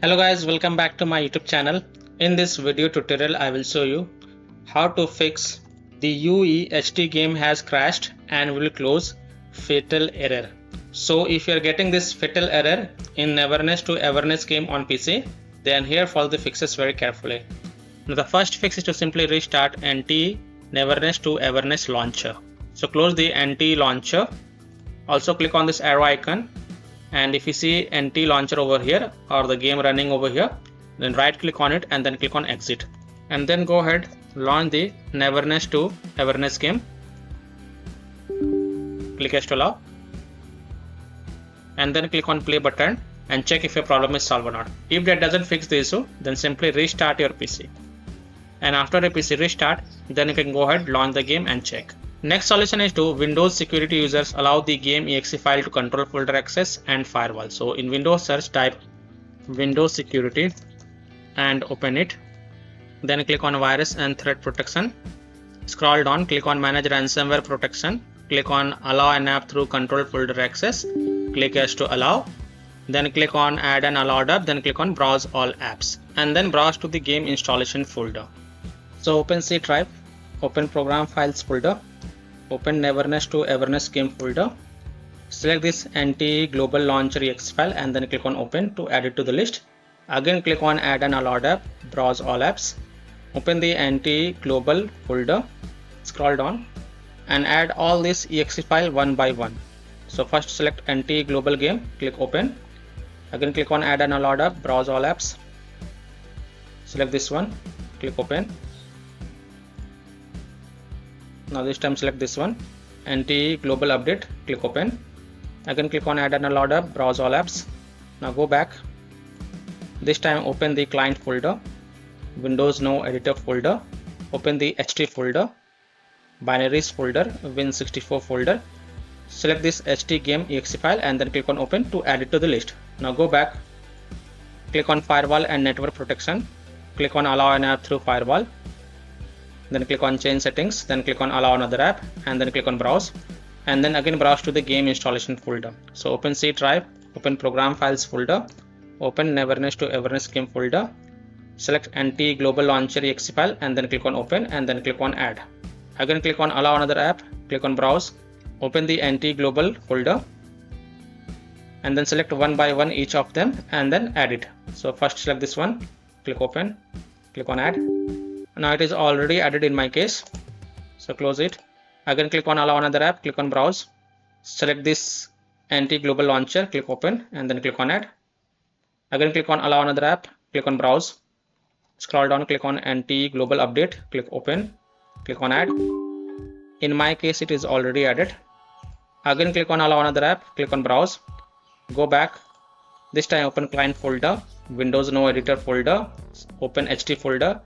Hello guys, welcome back to my YouTube channel. In this video tutorial I will show you how to fix the UEHT game has crashed and will close fatal error. So if you are getting this fatal error in Neverness to Everness game on PC, then here follow the fixes very carefully. Now the first fix is to simply restart NT Neverness to Everness launcher. So close the NT launcher. Also click on this arrow icon, and if you see NT launcher over here or the game running over here, then right click on it and then click on exit, and then go ahead, launch the Neverness to Everness game. Click yes to allow, and then click on play button and check if your problem is solved or not. If that doesn't fix the issue, then simply restart your PC, and after a PC restart, then you can go ahead, launch the game and check. Next solution is to Windows security users allow the game exe file to control folder access and firewall. So in Windows search, type Windows security and open it. Then click on virus and threat protection. Scroll down, click on manage ransomware protection. Click on allow an app through control folder access. Click yes to allow. Then click on add an allowed app. Then click on browse all apps, and then browse to the game installation folder. So open C drive, open program files folder, open Neverness to Everness game folder, select this NT global launcher exe file and then click on open to add it to the list. Again click on add an allowed app, browse all apps, open the NT global folder, scroll down and add all this exe file one by one. So first select NT global game, click open, again click on add an allowed app, browse all apps, select this one, click open. Now this time select this one, NT global update, click open, again click on add an allowed app, browse all apps. Now go back, this time open the client folder, Windows no editor folder, open the HT folder, binaries folder, Win64 folder, select this HT game exe file and then click on open to add it to the list. Now go back, click on firewall and network protection, click on allow an app through firewall, then click on change settings, then click on allow another app and then click on browse, and then again browse to the game installation folder. So open C drive, open program files folder, open Neverness to Everness game folder, select NT global launcher exe file and then click on open and then click on add. Again click on allow another app, click on browse, open the NT global folder and then select one by one each of them and then add it. So first select this one, click open, click on add. Now it is already added in my case, so close it. Again click on allow another app, click on browse, select this NT global launcher, click open and then click on add. Again click on allow another app, click on browse, scroll down, click on NT global update, click open, click on add. In my case it is already added. Again click on allow another app, click on browse, go back, this time open client folder, Windows no editor folder, open HT folder,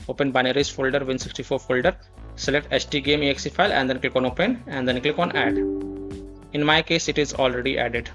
open binaries folder, Win64 folder, select HT game exe file and then click on open and then click on add. In my case it is already added.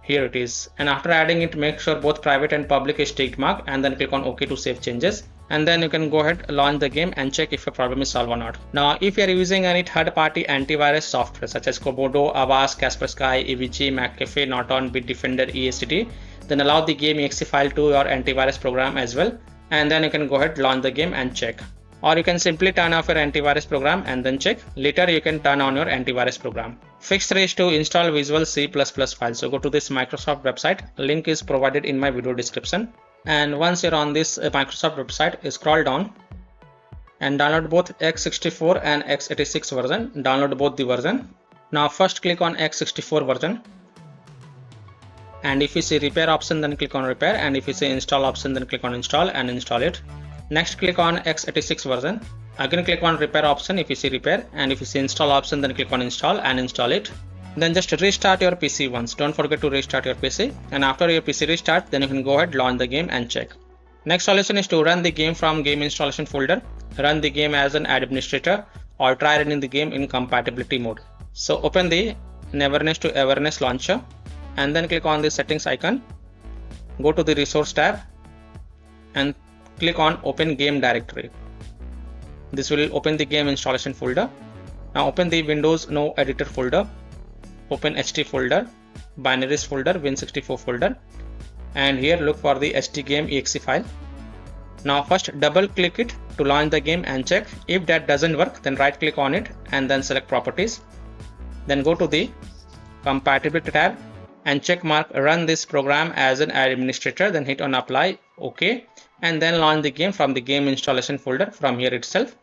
Here it is, and after adding it, make sure both private and public is ticked mark and then click on OK to save changes, and then you can go ahead, launch the game and check if your problem is solved or not. Now if you are using any third-party antivirus software such as Komodo, Avast, Kaspersky, EVG, McAfee, Norton, Bitdefender, ESCT, then allow the game exe file to your antivirus program as well, and then you can go ahead, launch the game and check. Or you can simply turn off your antivirus program and then check. Later you can turn on your antivirus program. Fix 3 is to install Visual C++ file. So go to this Microsoft website, link is provided in my video description, and once you're on this Microsoft website, scroll down and download both x64 and x86 version. Download both the version. Now first click on x64 version, and if you see repair option, then click on repair, and if you see install option, then click on install and install it. Next click on x86 version, again click on repair option if you see repair, and if you see install option, then click on install and install it. Then just restart your PC once, don't forget to restart your PC, and after your PC restart, then you can go ahead, launch the game and check. Next solution is to run the game from game installation folder, run the game as an administrator, or try running the game in compatibility mode. So open the Neverness to Everness launcher and then click on the settings icon, go to the resource tab and click on open game directory. This will open the game installation folder. Now open the Windows no editor folder, open HT folder, binaries folder, Win64 folder, and here look for the stgame.exe file. Now first double click it to launch the game and check. If that doesn't work, then right click on it and then select properties. Then go to the compatibility tab and check mark run this program as an administrator, then hit on apply, OK, and then launch the game from the game installation folder from here itself,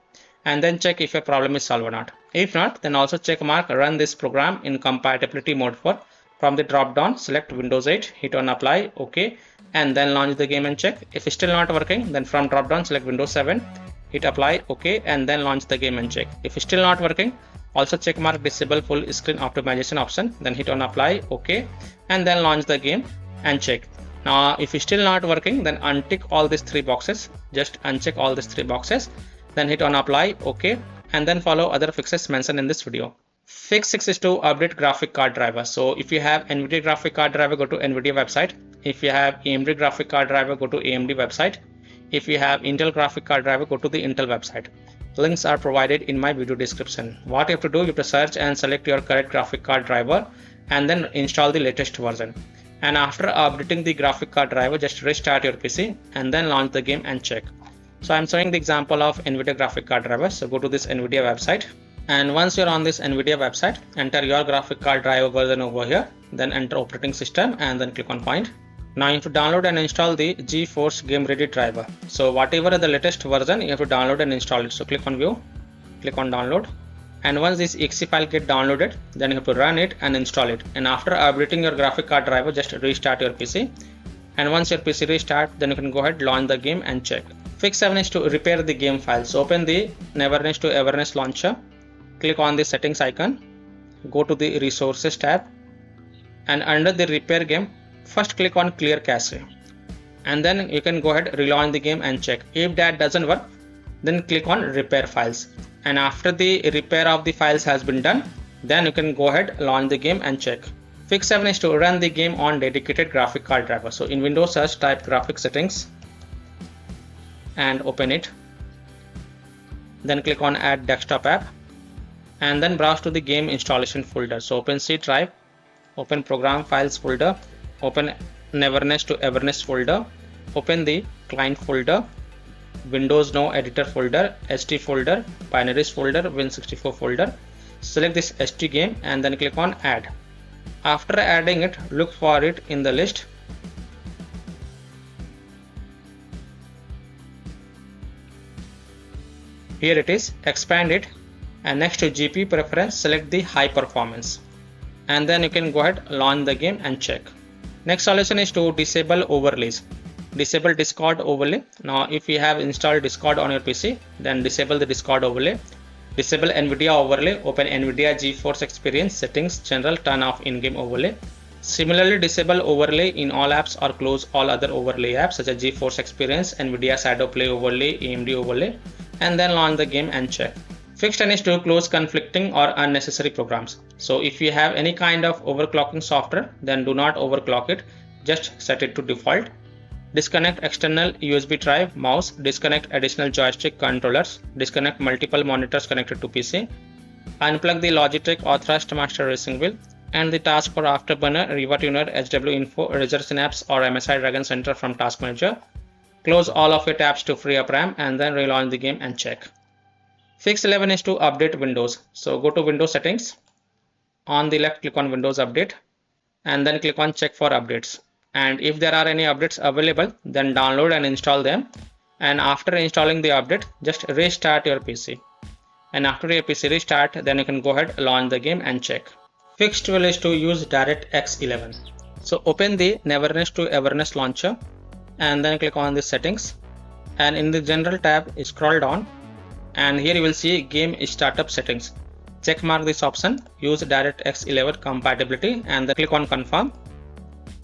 and then check if your problem is solved or not. If not, then also check mark run this program in compatibility mode for. From the drop down select Windows 8, hit on apply, OK, and then launch the game and check. If it's still not working, then from drop down select Windows 7, hit apply, OK, and then launch the game and check. If it's still not working, also check mark disable full screen optimization option, then hit on apply, OK, and then launch the game and check. Now if it's still not working, then untick all these three boxes, just uncheck all these three boxes, then hit on apply, OK, and then follow other fixes mentioned in this video. Fix 6 is to update graphic card driver. So if you have NVIDIA graphic card driver, go to NVIDIA website. If you have AMD graphic card driver, go to AMD website. If you have Intel graphic card driver, go to the Intel website. Links are provided in my video description. What you have to do, you have to search and select your correct graphic card driver and then install the latest version. And after updating the graphic card driver, just restart your PC and then launch the game and check. So I'm showing the example of NVIDIA graphic card driver. So go to this NVIDIA website. And once you're on this NVIDIA website, enter your graphic card driver version over here, then enter operating system and then click on find. Now you have to download and install the GeForce Game Ready driver. So whatever the latest version, you have to download and install it. So click on view, click on download, and once this exe file get downloaded, then you have to run it and install it. And after updating your graphic card driver, just restart your PC. And once your PC restart, then you can go ahead, launch the game and check. Fix 7 is to repair the game files. So open the Neverness to Everness launcher. Click on the settings icon, go to the resources tab, and under the repair game, first click on clear cache, and then you can go ahead, relaunch the game and check. If that doesn't work, then click on repair files, and after the repair of the files has been done, then you can go ahead, launch the game and check. Fix 7 is to run the game on dedicated graphic card driver. So in Windows search, type graphic settings and open it, then click on add desktop app, and then browse to the game installation folder. So open C drive, open program files folder, open Neverness to Everness folder, open the client folder, Windows No Editor folder, ST folder, binaries folder, Win64 folder. Select this ST game and then click on add. After adding it, look for it in the list. Here it is, expand it, and next to GPU preference, select the high performance, and then you can go ahead, launch the game and check. Next solution is to disable overlays. Disable Discord overlay. Now if you have installed Discord on your PC, then disable the Discord overlay. Disable NVIDIA overlay, open NVIDIA GeForce Experience settings, general, turn off in-game overlay. Similarly, disable overlay in all apps or close all other overlay apps such as GeForce Experience, NVIDIA Shadow Play overlay, AMD overlay, and then launch the game and check. Fix 10 is to close conflicting or unnecessary programs. So if you have any kind of overclocking software, then do not overclock it, just set it to default. Disconnect external USB drive, mouse, disconnect additional joystick controllers, disconnect multiple monitors connected to PC, unplug the Logitech or Thrustmaster racing wheel, and the task for Afterburner, Riva Tuner, HW Info, Razor Synapse or MSI Dragon Center from Task Manager. Close all of your tabs to free up RAM and then relaunch the game and check. Fix 11 is to update Windows. So go to Windows settings. On the left, click on Windows Update and then click on check for updates. And if there are any updates available, then download and install them. And after installing the update, just restart your PC. And after your PC restart, then you can go ahead, launch the game and check. Fix 12 is to use DirectX 11. So open the Neverness to Everness launcher and then click on the settings. And in the general tab, scroll down. And here you will see game startup settings. Check mark this option, use DirectX 11 compatibility, and then click on confirm.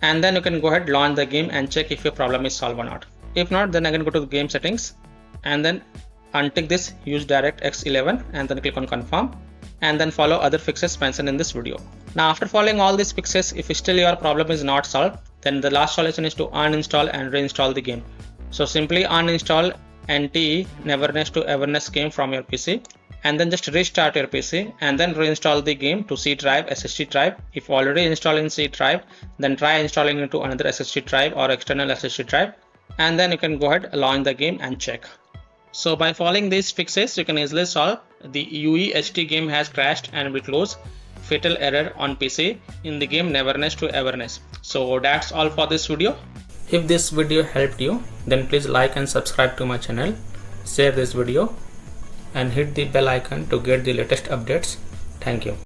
And then you can go ahead, launch the game and check if your problem is solved or not. If not, then again go to the game settings and then untick this, use DirectX 11 and then click on confirm, and then follow other fixes mentioned in this video. Now after following all these fixes, if still your problem is not solved, then the last solution is to uninstall and reinstall the game. So simply uninstall NTE Neverness to Everness game from your PC and then just restart your PC and then reinstall the game to C drive, SSD drive. If already installed in C drive, then try installing into another SSD drive or external SSD drive, and then you can go ahead, launch the game and check. So by following these fixes, you can easily solve the UEHT game has crashed and will close fatal error on PC in the game Neverness to Everness. So that's all for this video. If this video helped you, then please like and subscribe to my channel, share this video and hit the bell icon to get the latest updates. Thank you.